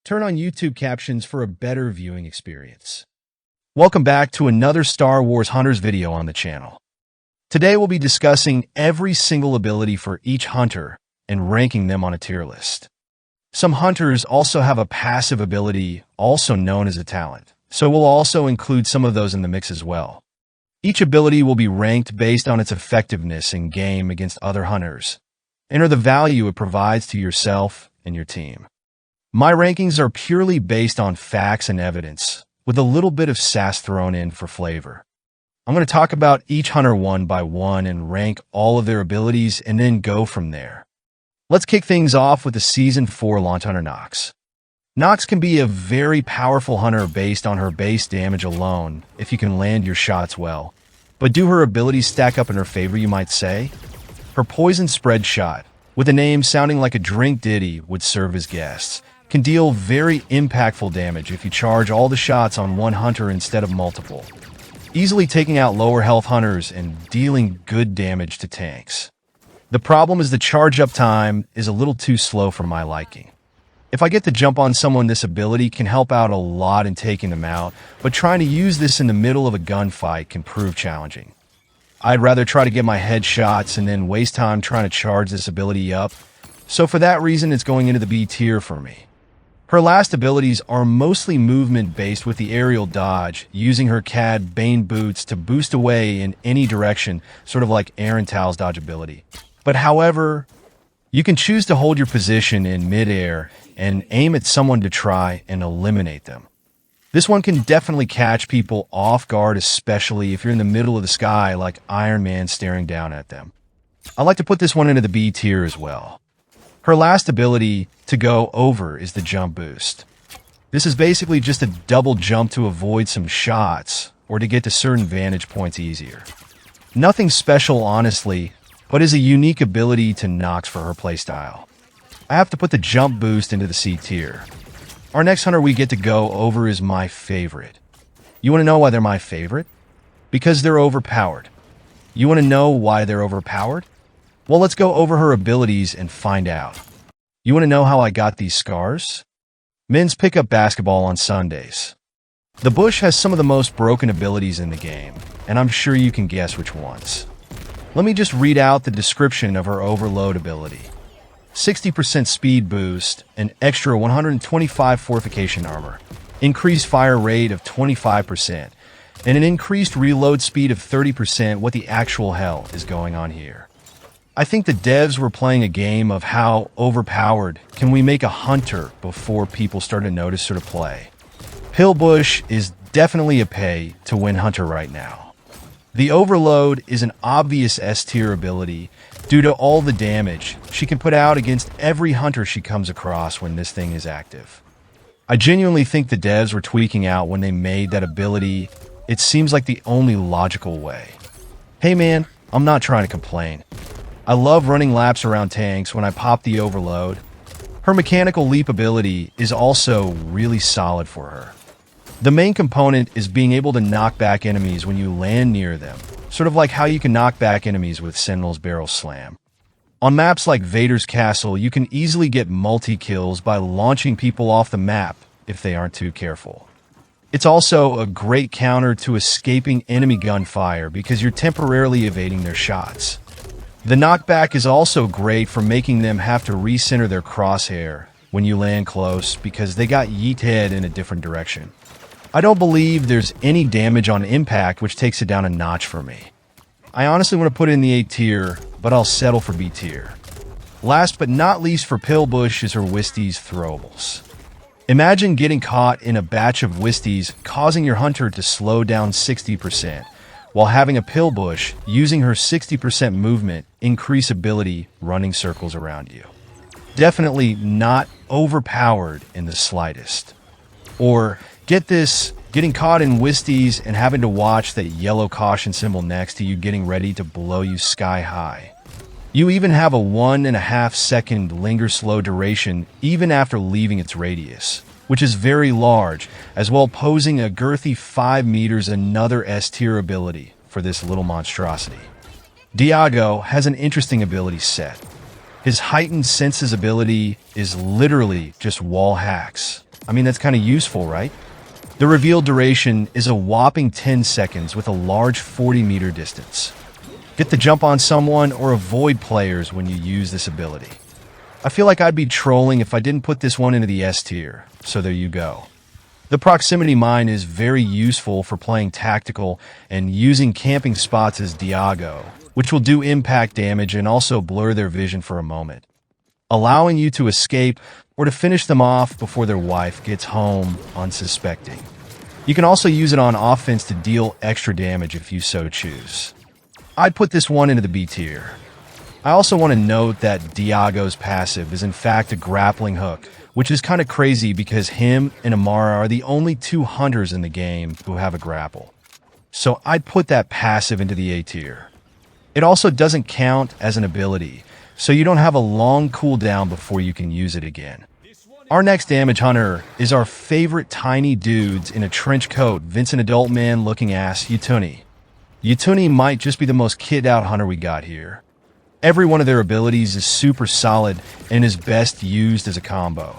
Turn on YouTube captions for a better viewing experience. Welcome back to another Star Wars Hunters video on the channel. Today we'll be discussing every single ability for each hunter and ranking them on a tier list. Some hunters also have a passive ability, also known as a talent, so we'll also include some of those in the mix as well. Each ability will be ranked based on its effectiveness in game against other hunters, and the value it provides to yourself and your team. My rankings are purely based on facts and evidence, with a little bit of sass thrown in for flavor. I'm going to talk about each hunter one by one and rank all of their abilities and then go from there. Let's kick things off with the Season 4 launch hunter Nox. Nox can be a very powerful hunter based on her base damage alone if you can land your shots well. But do her abilities stack up in her favor, you might say? Her poison spread shot, with a name sounding like a drink ditty, would serve as guests, can deal very impactful damage if you charge all the shots on one hunter instead of multiple, easily taking out lower health hunters and dealing good damage to tanks. The problem is the charge up time is a little too slow for my liking. If I get to jump on someone, this ability can help out a lot in taking them out, but trying to use this in the middle of a gunfight can prove challenging. I'd rather try to get my headshots and then waste time trying to charge this ability up, so for that reason it's going into the B tier for me. Her last abilities are mostly movement-based, with the aerial dodge, using her CAD Bane boots to boost away in any direction, sort of like Aran Tal's dodge ability. But however, you can choose to hold your position in mid-air and aim at someone to try and eliminate them. This one can definitely catch people off guard, especially if you're in the middle of the sky like Iron Man staring down at them. I like to put this one into the B tier as well. Her last ability to go over is the jump boost. This is basically just a double jump to avoid some shots or to get to certain vantage points easier. Nothing special, honestly, but is a unique ability to Nox for her playstyle. I have to put the jump boost into the C tier. Our next hunter we get to go over is my favorite. You want to know why they're my favorite? Because they're overpowered. You want to know why they're overpowered? Well, let's go over her abilities and find out. You want to know how I got these scars? Men's pickup basketball on Sundays. The Bush has some of the most broken abilities in the game, and I'm sure you can guess which ones. Let me just read out the description of her overload ability. 60% speed boost, an extra 125 fortification armor, increased fire rate of 25%, and an increased reload speed of 30%. What the actual hell is going on here? I think the devs were playing a game of how overpowered can we make a hunter before people started to notice her to play. Pilbush is definitely a pay-to-win hunter right now. The overload is an obvious S-tier ability due to all the damage she can put out against every hunter she comes across when this thing is active. I genuinely think the devs were tweaking out when they made that ability. It seems like the only logical way. Hey man, I'm not trying to complain. I love running laps around tanks when I pop the overload. Her mechanical leap ability is also really solid for her. The main component is being able to knock back enemies when you land near them, sort of like how you can knock back enemies with Sentinel's barrel slam. On maps like Vader's Castle, you can easily get multi-kills by launching people off the map if they aren't too careful. It's also a great counter to escaping enemy gunfire because you're temporarily evading their shots. The knockback is also great for making them have to recenter their crosshair when you land close because they got yeeted in a different direction. I don't believe there's any damage on impact, which takes it down a notch for me. I honestly want to put it in the A tier, but I'll settle for B tier. Last but not least for Pilbush is her Wisties throwables. Imagine getting caught in a batch of Wisties causing your hunter to slow down 60%. While having a Pilbush using her 60% movement increase ability running circles around you. Definitely not overpowered in the slightest. Or, get this, getting caught in Wisties and having to watch that yellow caution symbol next to you getting ready to blow you sky high. You even have a 1.5 second linger slow duration even after leaving its radius, which is very large, as well posing a girthy 5 meters, another S-tier ability for this little monstrosity. Diago has an interesting ability set. His heightened senses ability is literally just wall hacks, I mean, that's kind of useful, right? The reveal duration is a whopping 10 seconds with a large 40-meter distance. Get the jump on someone or avoid players when you use this ability. I feel like I'd be trolling if I didn't put this one into the S tier, so there you go. The proximity mine is very useful for playing tactical and using camping spots as Diago, which will do impact damage and also blur their vision for a moment, allowing you to escape or to finish them off before their wife gets home unsuspecting. You can also use it on offense to deal extra damage if you so choose. I'd put this one into the B tier. I also want to note that Diago's passive is in fact a grappling hook, which is kind of crazy because him and Imara are the only two hunters in the game who have a grapple. So I'd put that passive into the A tier. It also doesn't count as an ability, so you don't have a long cooldown before you can use it again. Our next damage hunter is our favorite tiny dudes in a trench coat, Vincent adult man looking ass, Utooni. Utooni might just be the most kitted out hunter we got here. Every one of their abilities is super solid and is best used as a combo.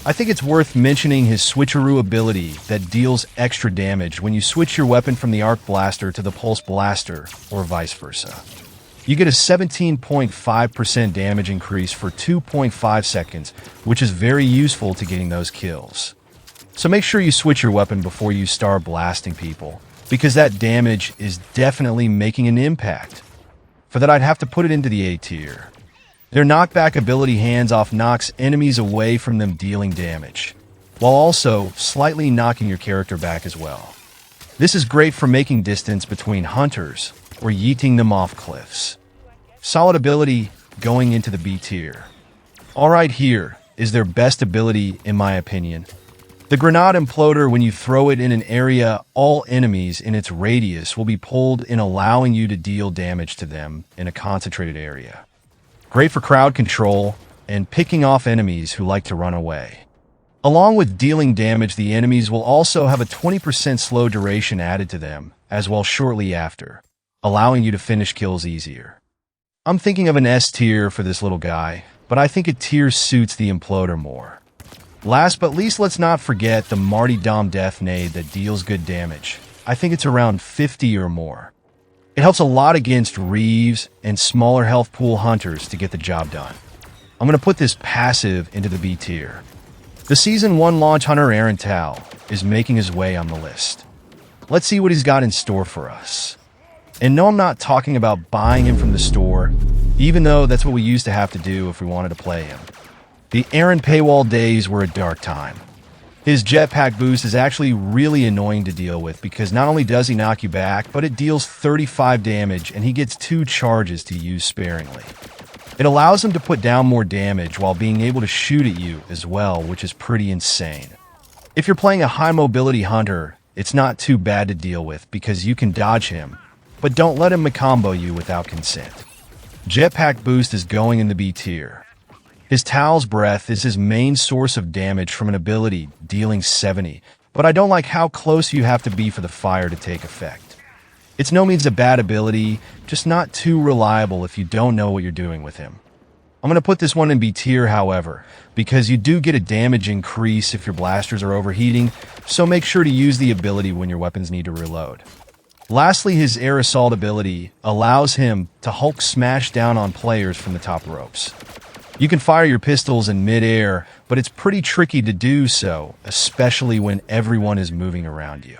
I think it's worth mentioning his switcheroo ability that deals extra damage when you switch your weapon from the arc blaster to the pulse blaster, or vice versa. You get a 17.5% damage increase for 2.5 seconds, which is very useful to getting those kills. So make sure you switch your weapon before you start blasting people, because that damage is definitely making an impact. For that, I'd have to put it into the A tier. Their knockback ability hands-off knocks enemies away from them dealing damage, while also slightly knocking your character back as well. This is great for making distance between hunters or yeeting them off cliffs. Solid ability going into the B tier. Alright, here is their best ability in my opinion. The Grenade Imploder, when you throw it in an area, all enemies in its radius will be pulled in, allowing you to deal damage to them in a concentrated area. Great for crowd control and picking off enemies who like to run away. Along with dealing damage, the enemies will also have a 20% slow duration added to them as well shortly after, allowing you to finish kills easier. I'm thinking of an S tier for this little guy, but I think a tier suits the Imploder more. Last but least, let's not forget the Martyrdom Death Nade that deals good damage. I think it's around 50 or more. It helps a lot against Rieves and smaller health pool hunters to get the job done. I'm going to put this passive into the B tier. The Season 1 launch hunter Aran Tal is making his way on the list. Let's see what he's got in store for us. And no, I'm not talking about buying him from the store, even though that's what we used to have to do if we wanted to play him. The Aran paywall days were a dark time. His jetpack boost is actually really annoying to deal with because not only does he knock you back, but it deals 35 damage and he gets 2 charges to use sparingly. It allows him to put down more damage while being able to shoot at you as well, which is pretty insane. If you're playing a high mobility hunter, it's not too bad to deal with because you can dodge him, but don't let him combo you without consent. Jetpack boost is going in the B tier. His Tal's Breath is his main source of damage from an ability, dealing 70, but I don't like how close you have to be for the fire to take effect. It's no means a bad ability, just not too reliable if you don't know what you're doing with him. I'm going to put this one in B tier, however, because you do get a damage increase if your blasters are overheating, so make sure to use the ability when your weapons need to reload. Lastly, his Air Assault ability allows him to Hulk smash down on players from the top ropes. You can fire your pistols in mid-air, but it's pretty tricky to do so, especially when everyone is moving around you.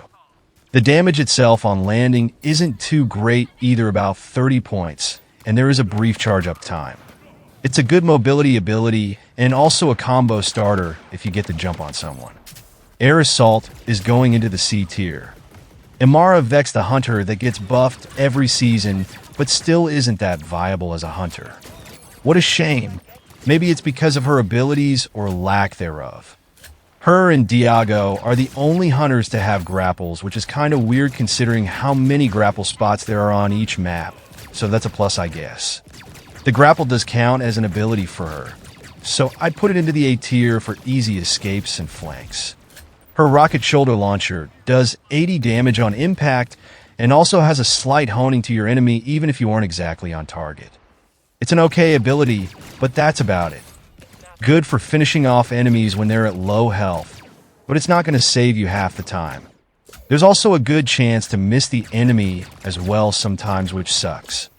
The damage itself on landing isn't too great either, about 30 points, and there is a brief charge-up time. It's a good mobility ability and also a combo starter if you get the jump on someone. Air Assault is going into the C tier. Imara Vex, the hunter that gets buffed every season, but still isn't that viable as a hunter. What a shame. Maybe it's because of her abilities or lack thereof. Her and Diago are the only hunters to have grapples, which is kind of weird considering how many grapple spots there are on each map, so that's a plus, I guess. The grapple does count as an ability for her, so I'd put it into the A tier for easy escapes and flanks. Her rocket shoulder launcher does 80 damage on impact and also has a slight honing to your enemy even if you aren't exactly on target. It's an okay ability, but that's about it. Good for finishing off enemies when they're at low health, but it's not going to save you half the time. There's also a good chance to miss the enemy as well sometimes, which sucks.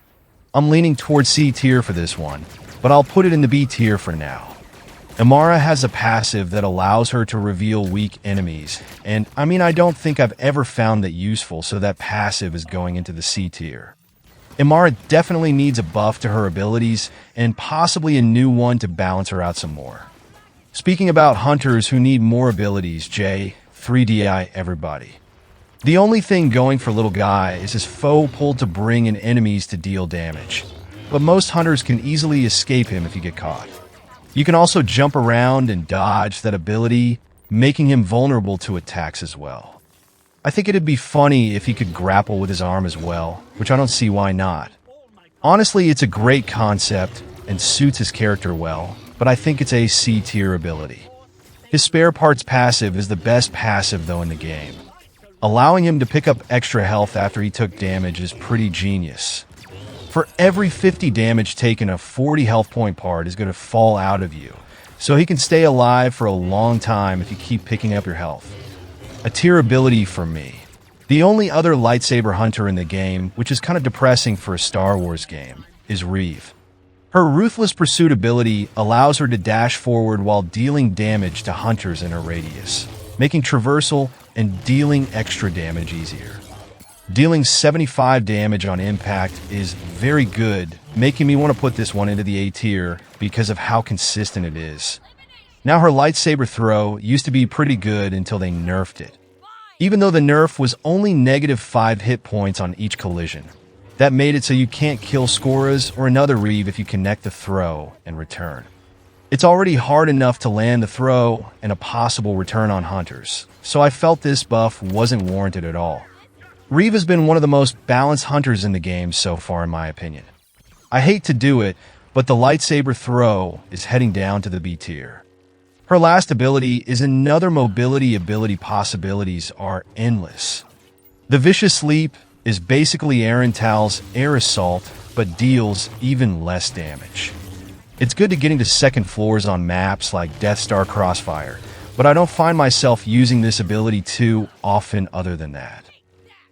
I'm leaning towards C tier for this one, but I'll put it in the B tier for now. Imara has a passive that allows her to reveal weak enemies, and I don't think I've ever found that useful, so that passive is going into the C tier. Imara definitely needs a buff to her abilities, and possibly a new one to balance her out some more. Speaking about hunters who need more abilities, J, 3DI everybody. The only thing going for little guy is his foe pull to bring in enemies to deal damage, but most hunters can easily escape him if you get caught. You can also jump around and dodge that ability, making him vulnerable to attacks as well. I think it'd be funny if he could grapple with his arm as well, which I don't see why not. Honestly, it's a great concept and suits his character well, but I think it's a C tier ability. His spare parts passive is the best passive though in the game. Allowing him to pick up extra health after he took damage is pretty genius. For every 50 damage taken, a 40 health point part is going to fall out of you, so he can stay alive for a long time if you keep picking up your health. A tier ability for me. The only other lightsaber hunter in the game, which is kind of depressing for a Star Wars game, is Rieve. Her Ruthless Pursuit ability allows her to dash forward while dealing damage to hunters in her radius, making traversal and dealing extra damage easier. Dealing 75 damage on impact is very good, making me want to put this one into the A tier because of how consistent it is. Now her lightsaber throw used to be pretty good until they nerfed it. Even though the nerf was only -5 hit points on each collision, that made it so you can't kill Skoras or another Rieve if you connect the throw and return. It's already hard enough to land the throw and a possible return on hunters, so I felt this buff wasn't warranted at all. Rieve has been one of the most balanced hunters in the game so far in my opinion. I hate to do it, but the lightsaber throw is heading down to the B tier. Her last ability is another mobility ability. Possibilities are endless. The Vicious Leap is basically Aran Tal's air assault, but deals even less damage. It's good to getting to second floors on maps like Death Star Crossfire, but I don't find myself using this ability too often other than that.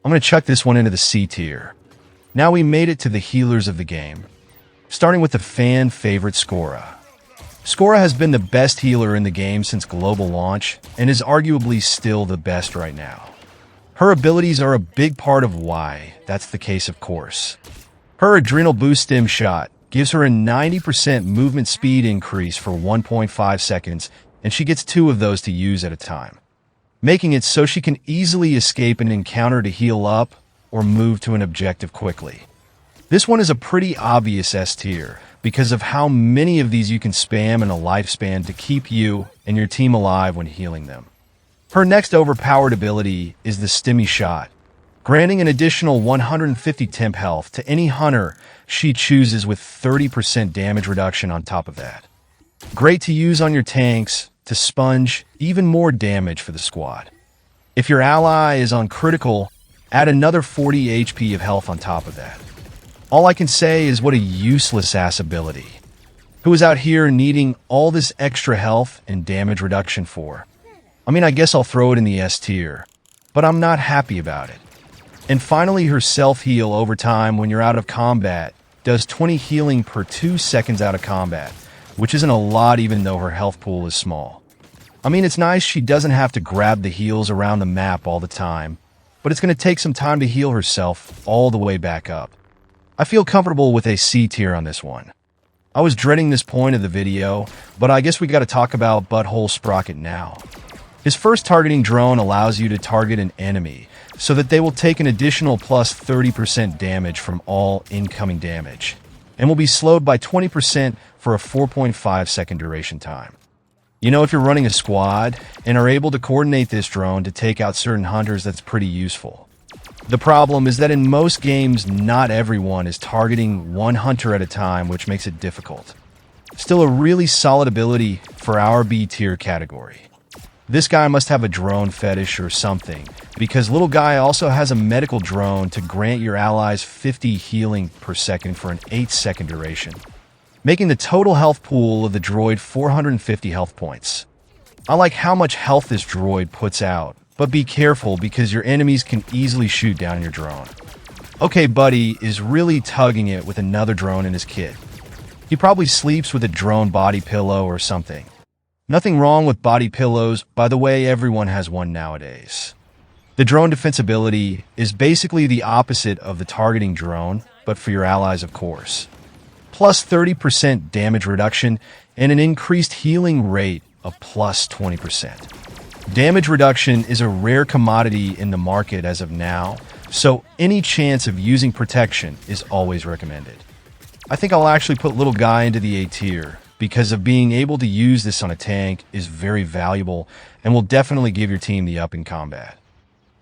I'm going to chuck this one into the C tier. Now we made it to the healers of the game, starting with the fan favorite Skora. Skora has been the best healer in the game since global launch, and is arguably still the best right now. Her abilities are a big part of why that's the case, of course. Her Adrenal Boost Stim Shot gives her a 90% movement speed increase for 1.5 seconds, and she gets 2 of those to use at a time, making it so she can easily escape an encounter to heal up or move to an objective quickly. This one is a pretty obvious S tier because of how many of these you can spam in a lifespan to keep you and your team alive when healing them. Her next overpowered ability is the Stimmy Shot, granting an additional 150 temp health to any hunter she chooses with 30% damage reduction on top of that. Great to use on your tanks to sponge even more damage for the squad. If your ally is on critical, add another 40 HP of health on top of that. All I can say is what a useless ass ability. Who is out here needing all this extra health and damage reduction for? I guess I'll throw it in the S tier, but I'm not happy about it. And finally, her self-heal over time when you're out of combat does 20 healing per 2 seconds out of combat, which isn't a lot even though her health pool is small. It's nice she doesn't have to grab the heals around the map all the time, but it's going to take some time to heal herself all the way back up. I feel comfortable with a C tier on this one. I was dreading this point of the video, but I guess we got to talk about Butthole Sprocket now. His first targeting drone allows you to target an enemy, so that they will take an additional plus 30% damage from all incoming damage, and will be slowed by 20% for a 4.5 second duration time. If you're running a squad and are able to coordinate this drone to take out certain hunters, that's pretty useful. The problem is that in most games, not everyone is targeting one hunter at a time, which makes it difficult. Still a really solid ability for our B tier category. This guy must have a drone fetish or something, because little guy also has a medical drone to grant your allies 50 healing per second for an 8-second duration, making the total health pool of the droid 450 health points. I like how much health this droid puts out, but be careful because your enemies can easily shoot down your drone. Okay, Buddy is really tugging it with another drone in his kit. He probably sleeps with a drone body pillow or something. Nothing wrong with body pillows, by the way, everyone has one nowadays. The drone defensibility is basically the opposite of the targeting drone, but for your allies, of course. Plus 30% damage reduction and an increased healing rate of plus 20%. Damage reduction is a rare commodity in the market as of now, so any chance of using protection is always recommended. I think I'll actually put little guy into the A tier, because of being able to use this on a tank is very valuable and will definitely give your team the up in combat.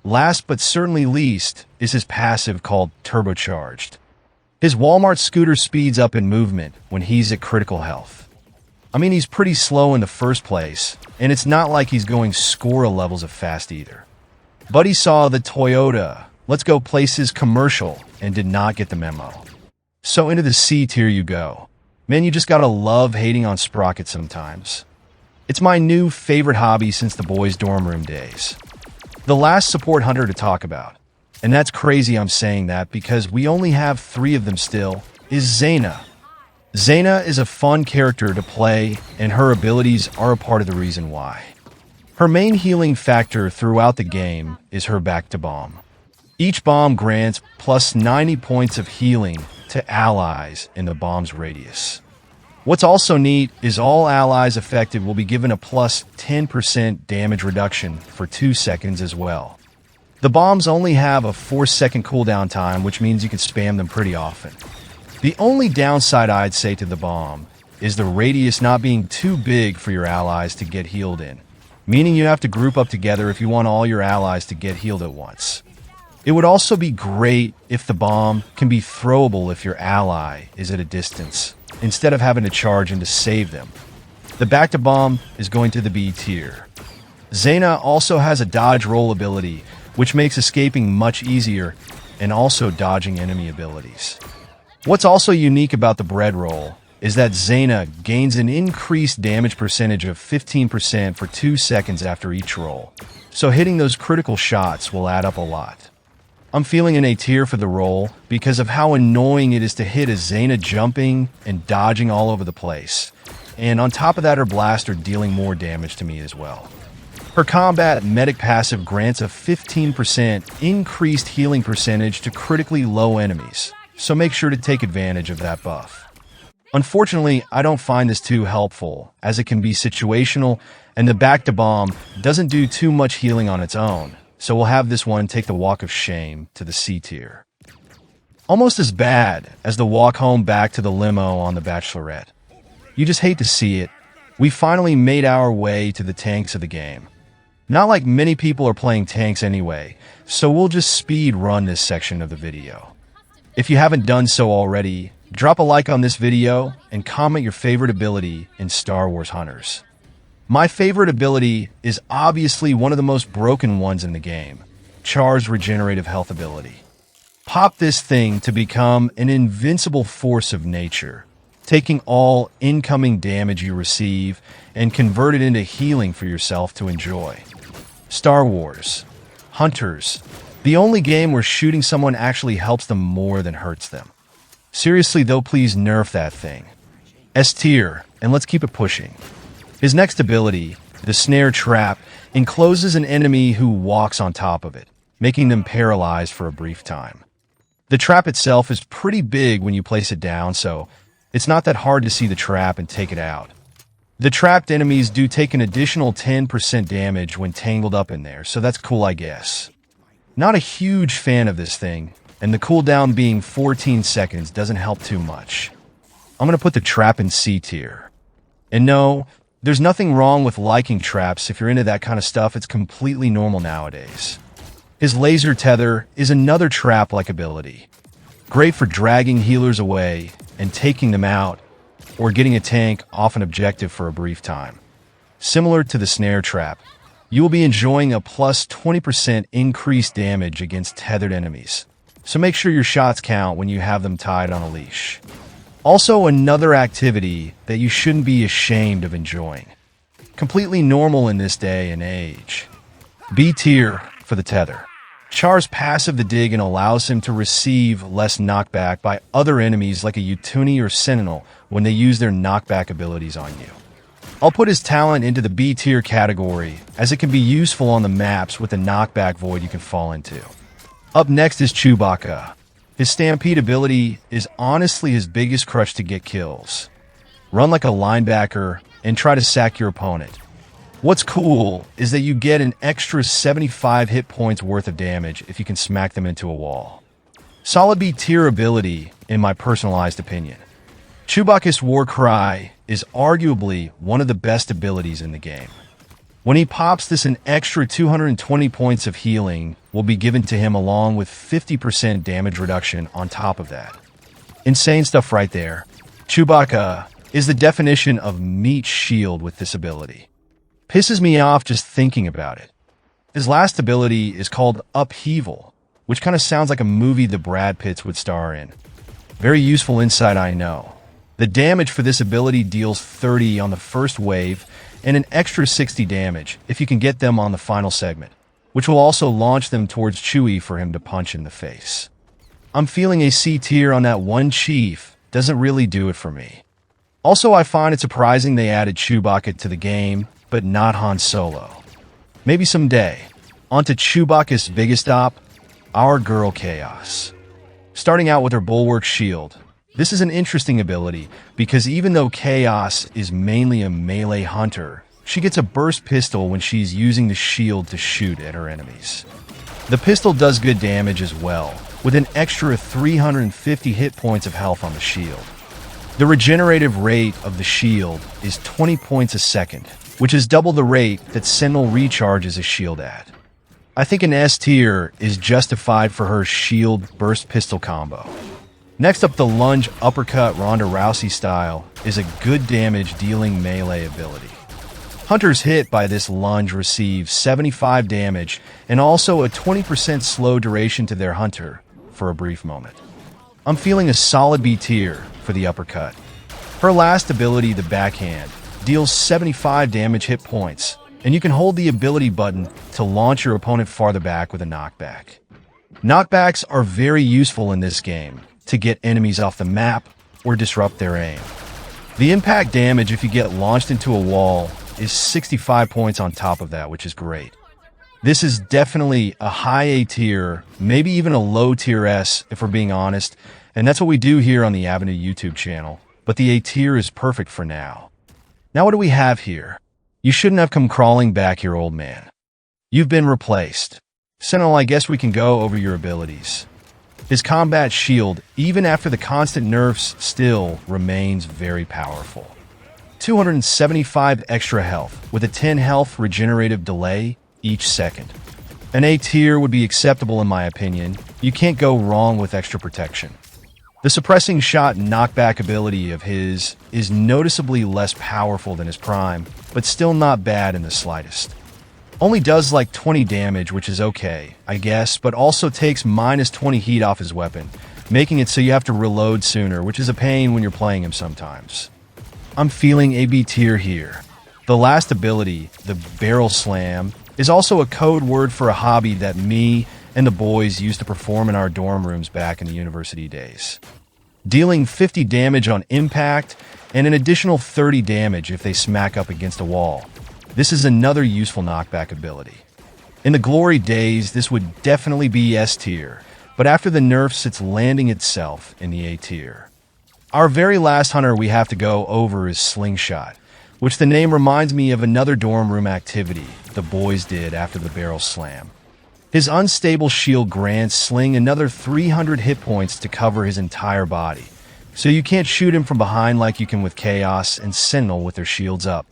Last but certainly least is his passive called Turbocharged. His Walmart scooter speeds up in movement when he's at critical health. I mean, he's pretty slow in the first place, and it's not like he's going Skora levels of fast either. Buddy saw the Toyota Let's Go Places commercial and did not get the memo. So into the C tier you go. Man, you just gotta love hating on Sprocket sometimes. It's my new favorite hobby since the boys' dorm room days. The last support hunter to talk about, and that's crazy I'm saying that because we only have 3 of them still, is Zaina. Zaina is a fun character to play, and her abilities are a part of the reason why. Her main healing factor throughout the game is her back-to-bomb. Each bomb grants plus 90 points of healing to allies in the bomb's radius. What's also neat is all allies affected will be given a plus 10% damage reduction for 2 seconds as well. The bombs only have a 4-second cooldown time, which means you can spam them pretty often. The only downside I'd say to the bomb is the radius not being too big for your allies to get healed in, meaning you have to group up together if you want all your allies to get healed at once. It would also be great if the bomb can be throwable if your ally is at a distance, instead of having to charge in to save them. The back-to-bomb is going to the B tier. Zaina also has a dodge roll ability, which makes escaping much easier, and also dodging enemy abilities. What's also unique about the bread roll is that Zaina gains an increased damage percentage of 15% for 2 seconds after each roll, so hitting those critical shots will add up a lot. I'm feeling an A tier for the roll because of how annoying it is to hit a Zaina jumping and dodging all over the place, and on top of that her blaster dealing more damage to me as well. Her combat medic passive grants a 15% increased healing percentage to critically low enemies, so make sure to take advantage of that buff. Unfortunately, I don't find this too helpful, as it can be situational, and the back-to-bomb doesn't do too much healing on its own, so we'll have this one take the walk of shame to the C tier. Almost as bad as the walk home back to the limo on the Bachelorette. You just hate to see it. We finally made our way to the tanks of the game. Not like many people are playing tanks anyway, so we'll just speed run this section of the video. If you haven't done so already, drop a like on this video and comment your favorite ability in Star Wars Hunters. My favorite ability is obviously one of the most broken ones in the game, Charr's regenerative health ability. Pop this thing to become an invincible force of nature, taking all incoming damage you receive and convert it into healing for yourself to enjoy. Star Wars Hunters, the only game where shooting someone actually helps them more than hurts them. Seriously though, please nerf that thing. S tier, and let's keep it pushing. His next ability, the Snare Trap, encloses an enemy who walks on top of it, making them paralyzed for a brief time. The trap itself is pretty big when you place it down, so it's not that hard to see the trap and take it out. The trapped enemies do take an additional 10% damage when tangled up in there, so that's cool, I guess. Not a huge fan of this thing, and the cooldown being 14 seconds doesn't help too much. I'm going to put the trap in C tier. And no, there's nothing wrong with liking traps. If you're into that kind of stuff, it's completely normal nowadays. His laser tether is another trap-like ability. Great for dragging healers away and taking them out, or getting a tank off an objective for a brief time. Similar to the snare trap, you will be enjoying a plus 20% increased damage against tethered enemies, so make sure your shots count when you have them tied on a leash. Also, another activity that you shouldn't be ashamed of enjoying. Completely normal in this day and age. B tier for the tether. Charr's passive the dig and allows him to receive less knockback by other enemies like a Utooni or Sentinel when they use their knockback abilities on you. I'll put his talent into the B tier category as it can be useful on the maps with the knockback void you can fall into. Up next is Chewbacca. His Stampede ability is honestly his biggest crutch to get kills. Run like a linebacker and try to sack your opponent. What's cool is that you get an extra 75 hit points worth of damage if you can smack them into a wall. Solid B tier ability in my personalized opinion. Chewbacca's War Cry is arguably one of the best abilities in the game. When he pops this, an extra 220 points of healing will be given to him along with 50% damage reduction on top of that. Insane stuff right there. Chewbacca is the definition of meat shield with this ability. Pisses me off just thinking about it. His last ability is called Upheaval, which kind of sounds like a movie the Brad Pitts would star in. Very useful insight, I know. The damage for this ability deals 30 on the first wave and an extra 60 damage if you can get them on the final segment, which will also launch them towards Chewie for him to punch in the face. I'm feeling a C tier on that one chief, doesn't really do it for me. Also, I find it surprising they added Chewbacca to the game, but not Han Solo. Maybe someday. On to Chewbacca's biggest op, our girl Chaos. Starting out with her Bulwark Shield. This is an interesting ability because even though Chaos is mainly a melee hunter, she gets a burst pistol when she's using the shield to shoot at her enemies. The pistol does good damage as well, with an extra 350 hit points of health on the shield. The regenerative rate of the shield is 20 points a second, which is double the rate that Sentinel recharges a shield at. I think an S tier is justified for her shield burst pistol combo. Next up, the lunge uppercut Ronda Rousey style is a good damage dealing melee ability. Hunters hit by this lunge receive 75 damage and also a 20% slow duration to their hunter for a brief moment. I'm feeling a solid B tier for the uppercut. Her last ability, the backhand, deals 75 damage hit points, and you can hold the ability button to launch your opponent farther back with a knockback. Knockbacks are very useful in this game to get enemies off the map or disrupt their aim. The impact damage if you get launched into a wall is 65 points on top of that, which is great. This is definitely a high A tier, maybe even a low tier S if we're being honest, and that's what we do here on the Avenue YouTube channel, but the A tier is perfect for now. Now what do we have here? You shouldn't have come crawling back here, old man. You've been replaced. Sentinel, I guess we can go over your abilities. His combat shield, even after the constant nerfs, still remains very powerful. 275 extra health, with a 10 health regenerative delay each second. An A tier would be acceptable in my opinion. You can't go wrong with extra protection. The suppressing shot knockback ability of his is noticeably less powerful than his prime, but still not bad in the slightest. Only does like 20 damage, which is okay, I guess, but also takes minus 20 heat off his weapon, making it so you have to reload sooner, which is a pain when you're playing him sometimes. I'm feeling a B tier here. The last ability, the Barrel Slam, is also a code word for a hobby that me and the boys used to perform in our dorm rooms back in the university days. Dealing 50 damage on impact and an additional 30 damage if they smack up against a wall. This is another useful knockback ability. In the glory days, this would definitely be S tier, but after the nerfs, it's landing itself in the A tier. Our very last hunter we have to go over is Slingshot, which the name reminds me of another dorm room activity the boys did after the Barrel Slam. His unstable shield grants Sling another 300 hit points to cover his entire body, so you can't shoot him from behind like you can with Chaos and Sentinel with their shields up.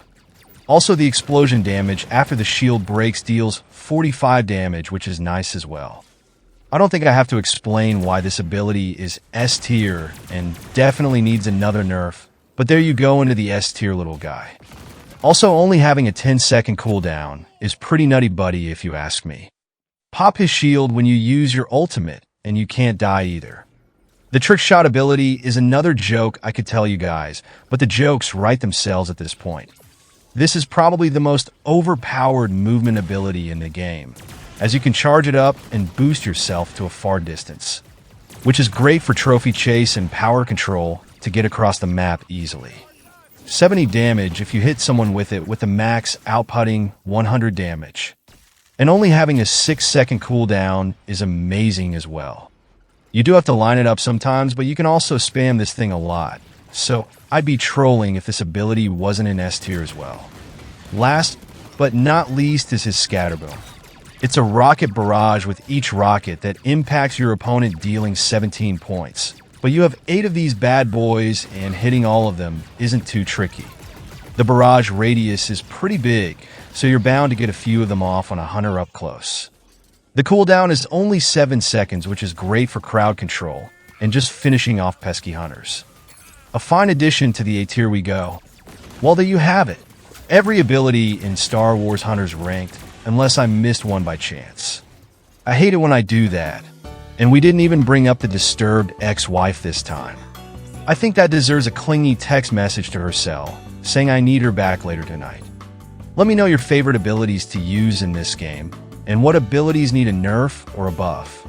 Also, the explosion damage after the shield breaks deals 45 damage, which is nice as well. I don't think I have to explain why this ability is S tier and definitely needs another nerf, but there you go into the S tier little guy. Also, only having a 10-second cooldown is pretty nutty buddy if you ask me. Pop his shield when you use your ultimate, and you can't die either. The trick shot ability is another joke I could tell you guys, but the jokes write themselves at this point. This is probably the most overpowered movement ability in the game, as you can charge it up and boost yourself to a far distance, which is great for trophy chase and power control to get across the map easily. 70 damage if you hit someone with it, with a max outputting 100 damage. And only having a 6-second cooldown is amazing as well. You do have to line it up sometimes, but you can also spam this thing a lot. So I'd be trolling if this ability wasn't in S tier as well. Last but not least is his Scatterboom. It's a rocket barrage with each rocket that impacts your opponent, dealing 17 points. But you have 8 of these bad boys, and hitting all of them isn't too tricky. The barrage radius is pretty big, so you're bound to get a few of them off on a hunter up close. The cooldown is only 7 seconds, which is great for crowd control and just finishing off pesky hunters. A fine addition to the A tier we go. Well, there you have it. Every ability in Star Wars Hunters ranked, unless I missed one by chance. I hate it when I do that. And we didn't even bring up the disturbed ex-wife this time. I think that deserves a clingy text message to her cell, saying I need her back later tonight. Let me know your favorite abilities to use in this game, and what abilities need a nerf or a buff.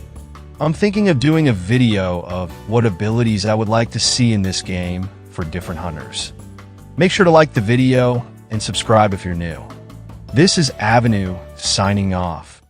I'm thinking of doing a video of what abilities I would like to see in this game for different hunters. Make sure to like the video and subscribe if you're new. This is Avenue signing off.